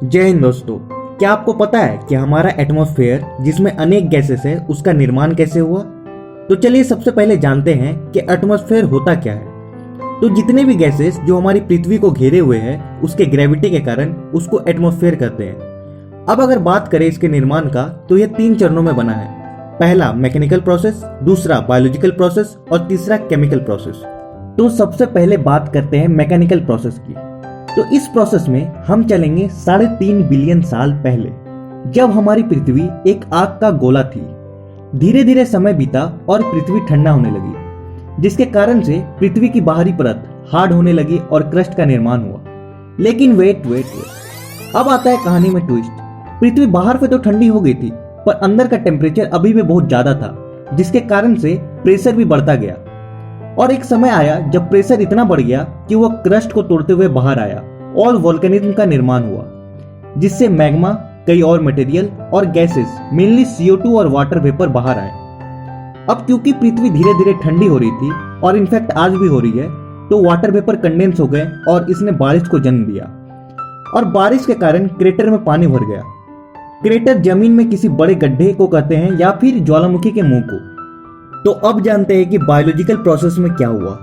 जय हिंद दोस्तों। क्या आपको पता है कि हमारा एटमॉस्फेयर जिसमें अनेक गैसेस है उसका निर्माण कैसे हुआ? तो चलिए सबसे पहले जानते हैं कि एटमॉस्फेयर होता क्या है। तो जितने भी गैसेस जो हमारी पृथ्वी को घेरे हुए हैं उसके ग्रेविटी के कारण उसको एटमॉस्फेयर कहते हैं। अब अगर बात करें इसके निर्माण का तो यह 3 चरणों में बना है। पहला मैकेनिकल प्रोसेस, दूसरा बायोलॉजिकल प्रोसेस और तीसरा केमिकल प्रोसेस। तो सबसे पहले बात करते हैं मैकेनिकल प्रोसेस की। तो इस प्रोसेस में हम चलेंगे 3.5 बिलियन साल पहले, जब हमारी पृथ्वी एक आग का गोला थी। धीरे धीरे समय बीता और पृथ्वी ठंडा होने लगी, जिसके कारण से पृथ्वी की बाहरी परत हार्ड होने लगी और क्रस्ट का निर्माण हुआ। लेकिन वेट, अब आता है कहानी में ट्विस्ट। पृथ्वी बाहर से तो ठंडी हो गई थी, पर अंदर का टेम्परेचर अभी भी बहुत ज्यादा था, जिसके कारण से प्रेशर भी बढ़ता गया। और एक समय आया जब प्रेशर इतना बढ़ गया कि वह क्रस्ट को तोड़ते हुए बाहर आया और वोल्केनिज्म का निर्माण हुआ, जिससे मैग्मा, कई और मटेरियल और गैसेस मेनली CO2 और वाटर वेपर बाहर आए। अब क्योंकि पृथ्वी धीरे धीरे ठंडी हो रही थी और इनफैक्ट आज भी हो रही है, तो वाटर वेपर कंडेंस हो गए और इसने बारिश को जन्म दिया। और बारिश के कारण क्रेटर में पानी भर गया। क्रेटर जमीन में किसी बड़े गड्ढे को कहते हैं या फिर ज्वालामुखी के मुंह को। तो अब जानते हैं कि बायोलॉजिकल प्रोसेस में क्या हुआ।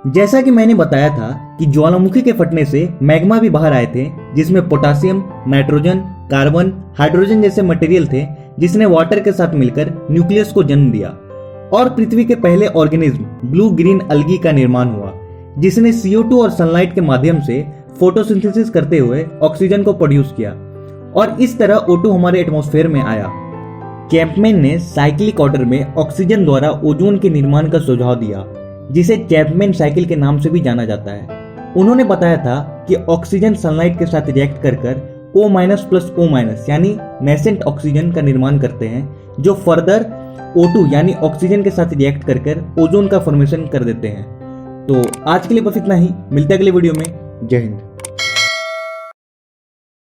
जैसा कि मैंने बताया था कि ज्वालामुखी के फटने से मैग्मा भी बाहर आए थे, जिसमें पोटासियम, नाइट्रोजन, कार्बन, हाइड्रोजन जैसे मटेरियल थे, जिसने वाटर के साथ मिलकर न्यूक्लियस को जन्म दिया। और पृथ्वी के पहले ऑर्गेनिज्म ब्लू ग्रीन अलगी का निर्माण हुआ, जिसने CO2 और सनलाइट के माध्यम से फोटोसिंथेसिस करते हुए ऑक्सीजन को प्रोड्यूस किया। और इस तरह O2 हमारे एटमॉस्फेयर में आया। चैपमैन ने साइक्लिक ऑर्डर में ऑक्सीजन द्वारा ओजोन के निर्माण का सुझाव दिया, जिसे चैपमैन साइकिल के नाम से भी जाना जाता है। उन्होंने बताया था कि ऑक्सीजन सनलाइट के साथ रिएक्ट कर O- O- यानी नेसेंट ऑक्सीजन का निर्माण करते हैं, जो फर्दर O2 यानी ऑक्सीजन के साथ रिएक्ट कर ओजोन का फॉर्मेशन कर देते हैं। तो आज के लिए बस इतना ही, मिलते हैं अगले वीडियो में। जय हिंद।